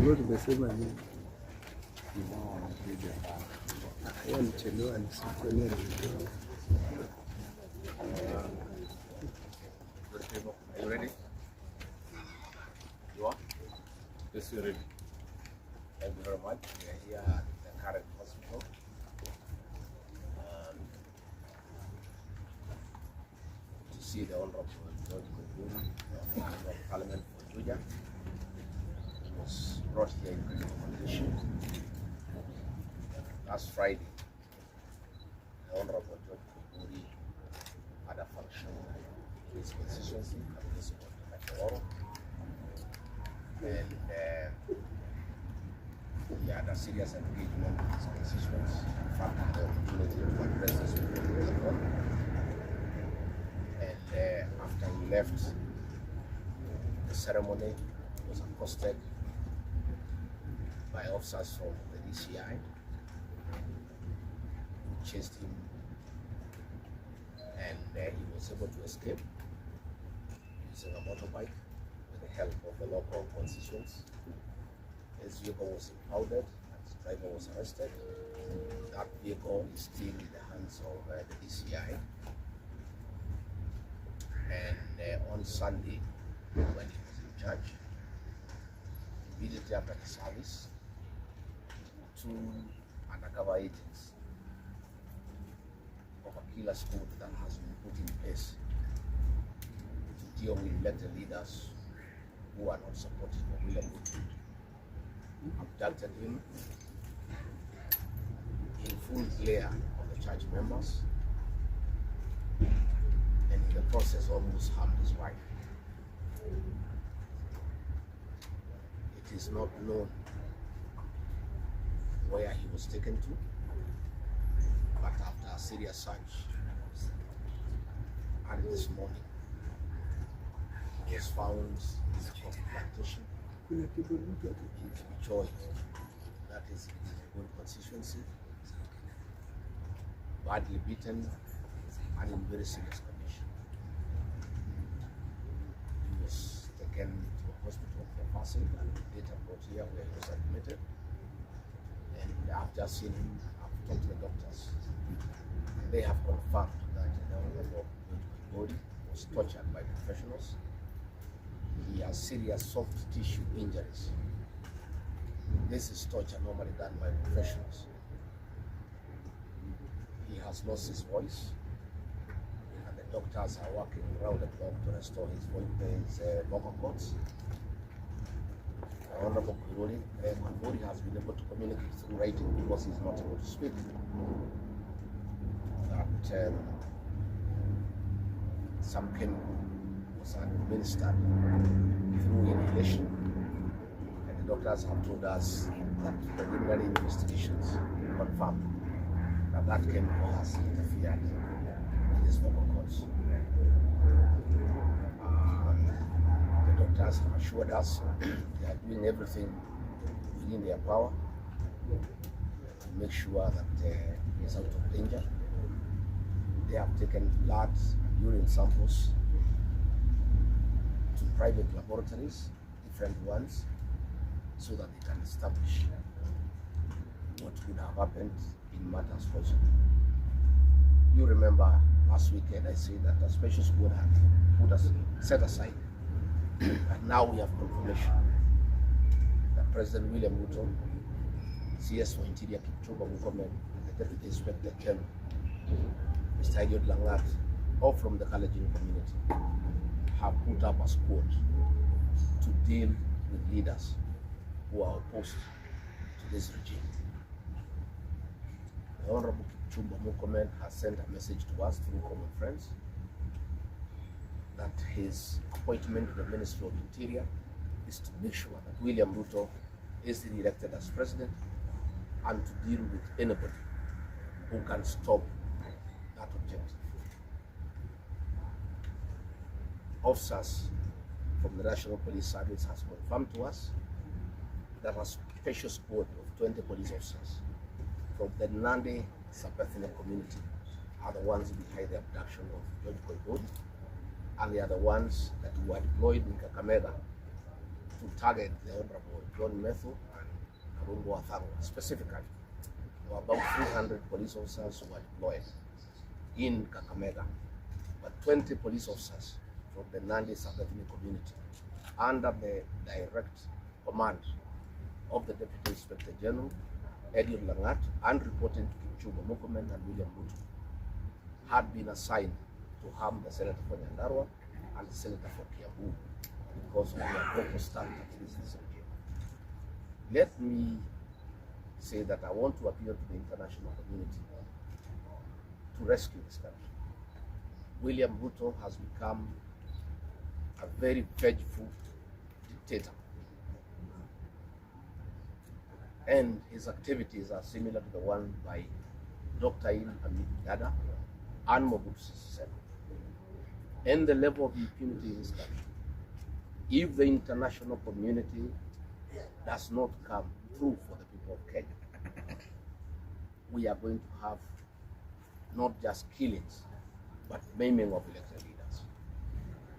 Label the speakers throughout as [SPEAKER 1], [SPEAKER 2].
[SPEAKER 1] Tulikuwa tumesema nini? Yeye alichelewa nisikuelewa.
[SPEAKER 2] Are you ready? You are? Yes, you're ready. Thank you very much. We are here at the current hospital. To see the Honorable Koimburi, the Member of Parliament for Juja. He was brought here in critical condition. Last Friday, the Honorable Koimburi had a function in his constituency at this point, and he had a serious engagement with his constituents. In fact, had the opportunity to address this people. And after he left the ceremony, he was accosted by officers from the DCI who chased him, and he was able to escape using a motorbike with the help of the local constituents. His vehicle was impounded and his driver was arrested. That vehicle is still in the hands of the DCI. And on Sunday, when he was in charge, immediately after the service, 2 undercover agents of a killer squad that has been put in place to deal with elected leaders who are not supportive of William Ruto abducted him in full glare of the church members, and in the process almost harmed his wife. It is not known where he was taken to, but after a serious search, and this morning, he was found in a coffee plantation in Juja, that is in his own constituency, badly beaten and in very serious condition. He was taken to a hospital for passing and later brought here where he was admitted. And I've just seen him, I've talked to the doctors, and they have confirmed that the Honorable Koimburi was tortured by professionals. He has serious soft tissue injuries. This is torture normally done by professionals. He has lost his voice, and the doctors are working around the clock to restore his vocal cords. The Honorable Koimburi has been able to communicate through writing because he's not able to speak. That some chemical was administered through inhalation, and the doctors have told us that preliminary investigations confirm that that chemical has interfered with his vocal cords. The doctors have assured us they are doing everything within their power to make sure that he is out of danger. They have taken blood and urine samples to private laboratories, different ones, so that they can establish what would have happened in matters also. You remember last weekend I said that a special squad had put us set aside, and now we have confirmation that President William Ruto, CS for Interior Kipchumba Murkomen, and the Deputy Inspector General, Mr. Eliud Langat, all from the Kalenjin community, have put up a squad to deal with leaders who are opposed to this regime. The Honorable Kipchumba Murkomen has sent a message to us through common friends that his appointment to the Ministry of Interior is to make sure that William Ruto is re-elected as president and to deal with anybody who can stop that objective. Officers from the National Police Service has confirmed to us that a special squad of 20 police officers from the Nandi sub-ethnic community are the ones behind the abduction of George Koimburi, and they are the ones that were deployed in Kakamega to target the Honorable John Metho and Karungo Athangwa specifically. There were about 300 police officers who were deployed in Kakamega, but 20 police officers from the Nandi sub-ethnic community under the direct command of the Deputy Inspector General, Edwin Langat, and reporting to Kipchumba Murkomen and William Ruto, had been assigned to harm the Senator for Nyandarua and the Senator for Kiambu because of their proper stand against this regime. Let me say that I want to appeal to the international community to rescue this country. William Ruto has become a very vengeful dictator, and his activities are similar to the one by Dr. Il Amin Dada and Mobutu Sese Seko. And the level of impunity in this country, if the international community does not come through for the people of Kenya, we are going to have not just killings, but maiming of elected leaders.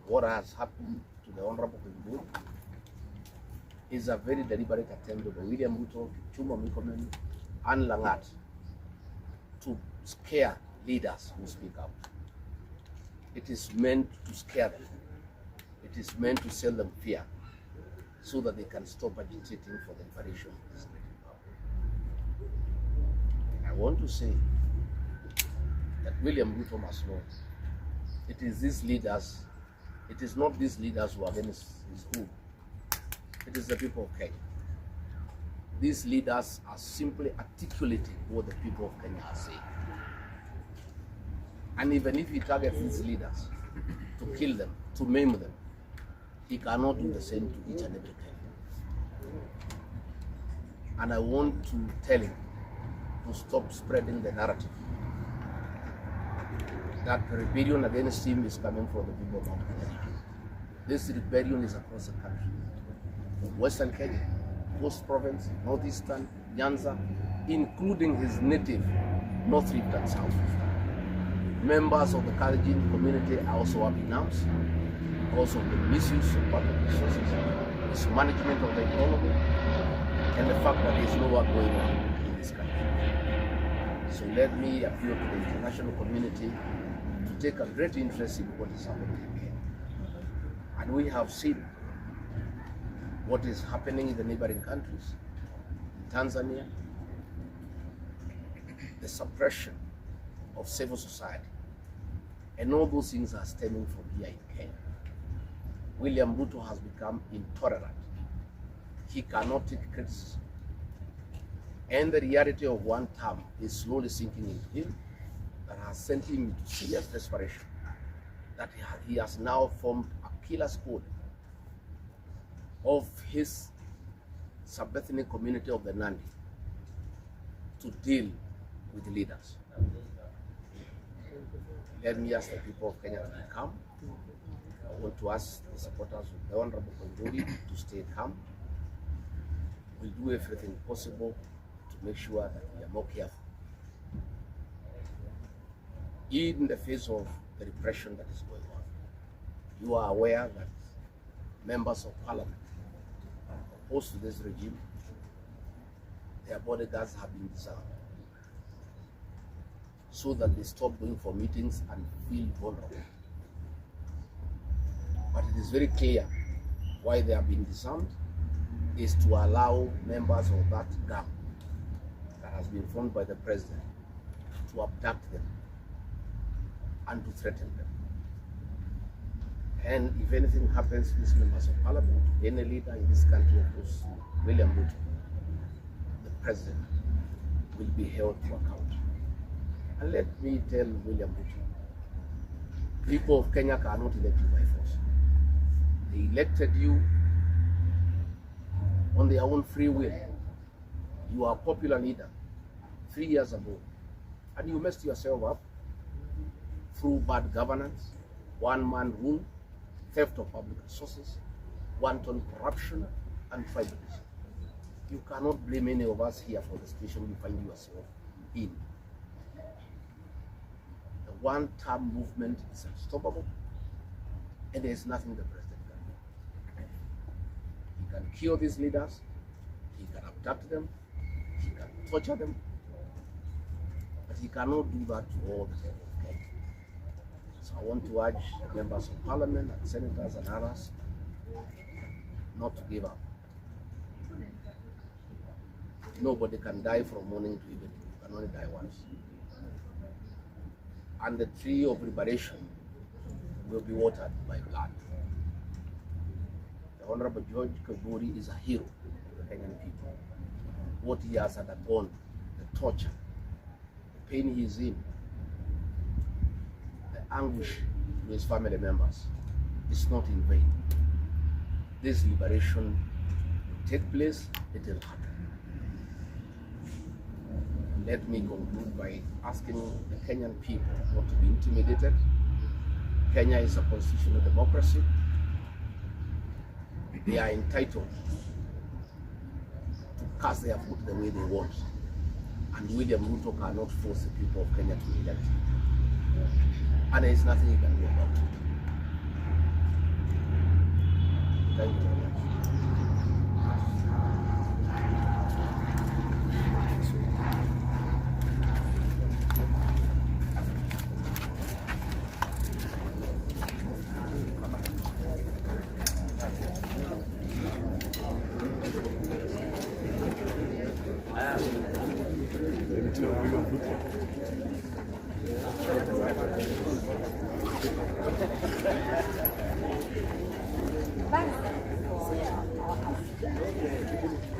[SPEAKER 2] What has happened to the Honorable Koimburi is a very deliberate attempt by William Ruto, Kipchumba Murkomen, and Langat to scare leaders who speak out. It is meant to scare them. It is meant to sell them fear so that they can stop agitating for the liberation of this great power. I want to say that William Ruto must know it is these leaders, it is not these leaders who are against his rule. It is the people of Kenya. These leaders are simply articulating what the people of Kenya are saying. And even if he targets these leaders to kill them, to maim them, he cannot do the same to each and every Kenyan. And I want to tell him to stop spreading the narrative that the rebellion against him is coming from the people of Kenya. This rebellion is across the country, from Western Kenya, Coast Province, Northeastern, Nyanza, including his native North Rift and South Rift. Members of the Kalenjin community are also up in arms because of the misuse of public resources, mismanagement of the economy, and the fact that there is no work going on in this country. So let me appeal to the international community to take a great interest in what is happening here. And we have seen what is happening in the neighboring countries. In Tanzania, the suppression of civil society, and all those things are stemming from here in Kenya. William Ruto has become intolerant. He cannot take criticism. And the reality of one term is slowly sinking into him, that has sent him into serious desperation, that he has now formed a killer's code of his sub-ethnic community of the Nandi to deal with the leaders. Let me ask the people of Kenya to be calm. I want to ask the supporters of the Honorable Koimburi to stay calm. We'll do everything possible to make sure that we are more careful. In the face of the repression that is going on, you are aware that members of parliament opposed to this regime, their bodyguards have been disarmed so that they stop going for meetings and feel vulnerable. But it is very clear why they have been disarmed is to allow members of that gang that has been formed by the president to abduct them and to threaten them. And if anything happens to these members of parliament, any leader in this country, of course, William Ruto, the president, will be held to account. And let me tell William Ruto, people of Kenya cannot elect you by force. They elected you on their own free will. You are a popular leader 3 years ago, and you messed yourself up through bad governance, one-man rule, theft of public resources, wanton corruption, and tribalism. You cannot blame any of us here for the situation you find yourself in. The one-term movement is unstoppable, and there is nothing the president can do. can kill these leaders, he can abduct them, he can torture them, but he cannot do that to all the people of Kenya. So I want to urge members of parliament and senators and others not to give up. Nobody can die from morning to evening. You can only die once. And the tree of liberation will be watered by blood. The Honorable George Koimburi is a hero of the Kenyan people. What he has undergone, the torture, the pain he is in, the anguish to his family members, is not in vain. This liberation will take place, it will happen. Let me conclude by asking the Kenyan people not to be intimidated. Kenya is a constitutional democracy. They are entitled to cast their vote the way they want. And William Ruto cannot force the people of Kenya to elect him. And there is nothing he can do about it. Thank you very much.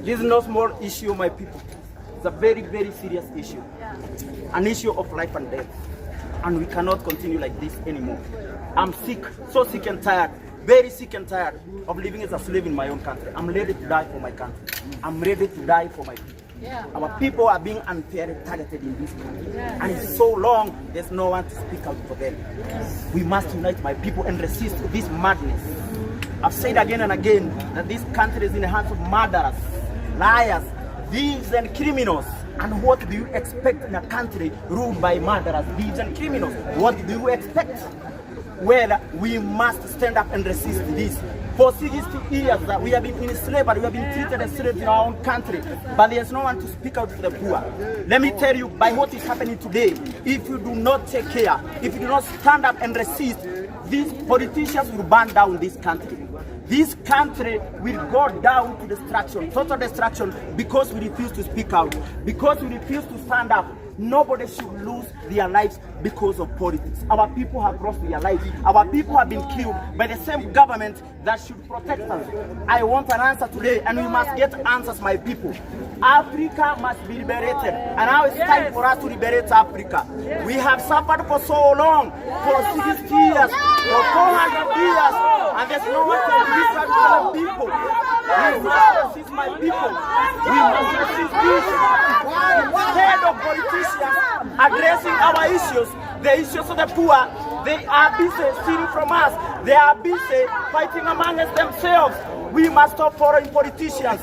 [SPEAKER 3] This is no small issue, my people. It's a very, very serious issue. An issue of life and death. And we cannot continue like this anymore. I'm sick, so sick and tired, very sick and tired of living as a slave in my own country. I'm ready to die for my country. I'm ready to die for my people. Our people are being unfairly targeted in this country. And it's so long, there's no one to speak out for them. We must unite, my people, and resist this madness. I've said again and again that this country is in the hands of murderers, liars, thieves and criminals. And what do you expect in a country ruled by murderers, thieves and criminals? What do you expect? Well, we must stand up and resist this. For 60 years that we have been in slavery, we have been treated as slaves in our own country, but there's no one to speak out for the poor. Let me tell you, by what is happening today, if you do not take care, if you do not stand up and resist, these politicians will burn down this country. This country will go down to destruction, total destruction, because we refuse to speak out, because we refuse to stand up. Nobody should lose their lives because of politics. Our people have lost their lives. Our people have been killed by the same government that should protect us. I want an answer today, and we must get answers, my people. Africa must be liberated, and now it's time for us to liberate Africa. We have suffered for so long, for 60 years, for 400 years, and there's no one to listen to the people. We must resist, my people. We must resist this. Instead of politicians addressing our issues, the issues of the poor, they are busy stealing from us. They are busy fighting among us themselves. We must stop following politicians.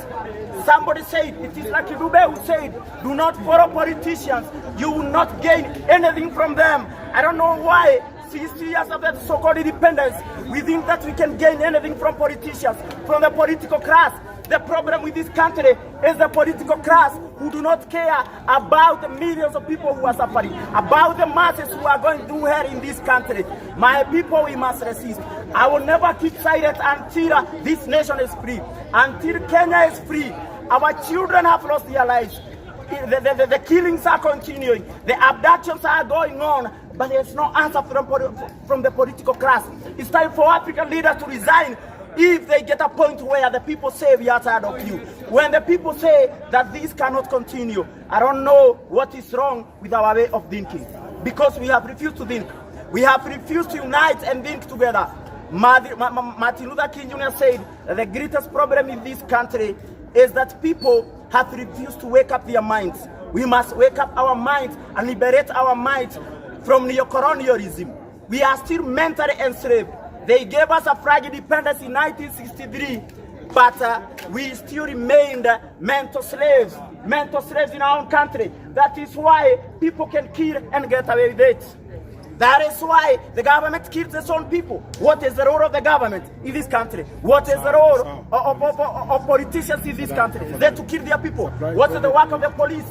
[SPEAKER 3] Somebody said, it is like Dube who said, do not follow politicians. You will not gain anything from them. I don't know why 60 years of that so-called independence, we think that we can gain anything from politicians, from the political class. The problem with this country is the political class who do not care about the millions of people who are suffering, about the masses who are going through hell in this country. My people, we must resist. I will never keep silent until this nation is free, until Kenya is free. Our children have lost their lives. The killings are continuing. The abductions are going on. But there's no answer from the political class. It's time for African leaders to resign if they get a point where the people say we are tired of you. When the people say that this cannot continue, I don't know what is wrong with our way of thinking. Because we have refused to think. We have refused to unite and think together. Martin Luther King Jr. said that the greatest problem in this country is that people have refused to wake up their minds. We must wake up our minds and liberate our minds from neocolonialism. We are still mentally enslaved. They gave us a flag independence in 1963, but we still remained mental slaves in our own country. That is why people can kill and get away with it. That is why the government kills its own people. What is the role of the government in this country? What is the role of politicians in this country? Is that to kill their people? What is the work of the police?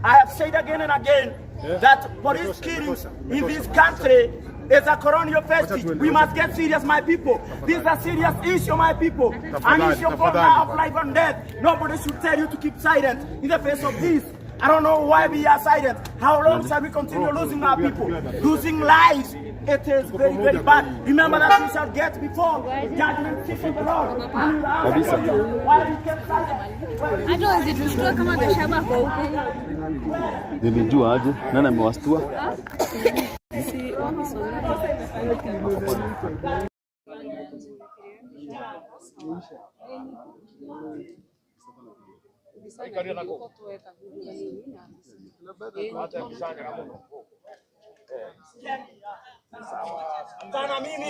[SPEAKER 3] I have said again and again that police killings in this country is a colonial vestige. We must get serious, my people. This is a serious issue, my people. An issue of life and death. Nobody should tell you to keep silent in the face of this. I don't know why we are silent. How long shall we continue losing our people? Losing lives. It is very, very bad. Remember that we shall get before judgment seat of the Lord. Why we kept silent?
[SPEAKER 4] Hata wazitushtua kama Gachagua kwa huko.
[SPEAKER 5] Nilijua aje? Nani amewastua?
[SPEAKER 4] Si wamesoma.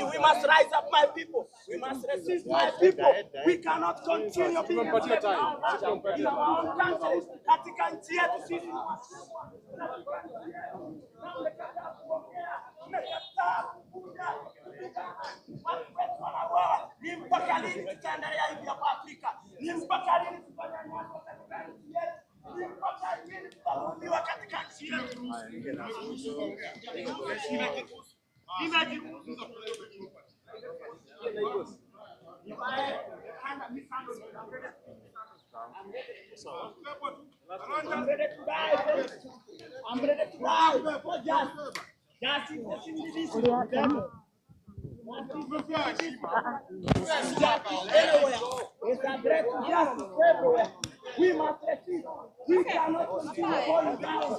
[SPEAKER 3] We must rise up, my people. We must resist, my people. We cannot continue being in our own country. Katika nchi yetu sisi. Ni mpaka lini tutaendelea hivi hapa Afrika? Ni mpaka lini tutanyanyaswa katika nchi yetu? Ni mpaka lini tutahukumiwa katika nchi yetu? I'm ready to die. I'm ready to die. We must resist. We cannot continue going down.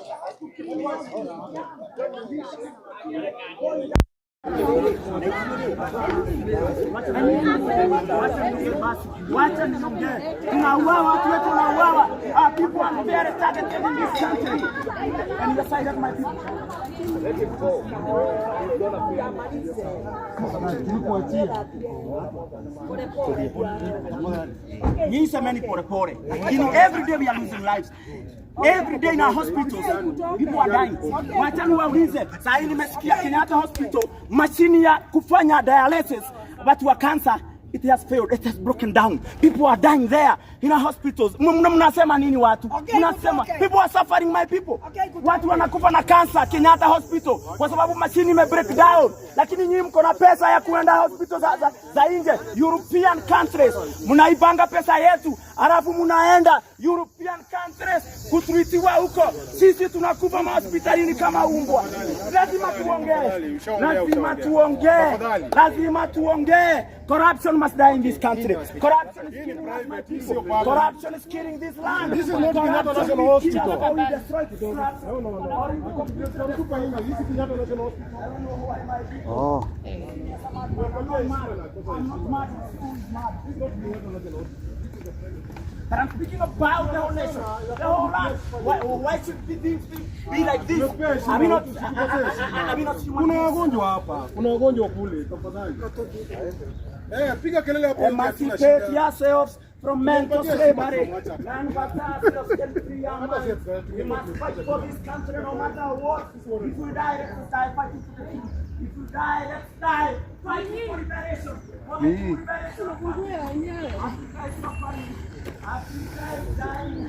[SPEAKER 3] Wacha niongee. Tunauawa, watu wetu wanauawa. Our people are very targeted in this country. And you side of my people. Let it go. Yes, many pore. You know, every day we are losing lives. Every day in our hospitals, people are dying. Wacha niwaulize, sasa nimesikia Kenyatta Hospital, machine ya kufanya dialysis, but wa cancer, it has failed, it has broken down. People are dying there in our hospitals. Mnasema nini watu? Mnasema people are suffering, my people. Watu wanakufa na cancer Kenyatta Hospital kwa sababu machine ime break down. Lakini nyinyi mko na pesa ya kuenda hospital za nje, European countries. Mnaibanga pesa yetu, alafu mnaenda European countries kutritiwa huko. Sisi tunakufa hospitalini kama umbwa. Lazima tuongee. Lazima tuongee. Lazima tuongee. Corruption must die in this country. Corruption is killing my people. Corruption is killing this land.
[SPEAKER 6] This is not Kenyatta National Hospital.
[SPEAKER 3] No.
[SPEAKER 5] Oh.
[SPEAKER 3] But I'm speaking about the whole nation, the whole land. Why should things be like this? I mean not human.
[SPEAKER 6] Kuna wagonjwa hapa. Kuna wagonjwa kule. Tafadhali. Piga kelele hapo.
[SPEAKER 3] Emancipate yourselves from mental slavery. None but ourselves can free our minds. We must fight for this country no matter what. If we die, let's die fighting for the truth. If we die, let's die fighting for liberation. Africa is suffering. Africa is dying.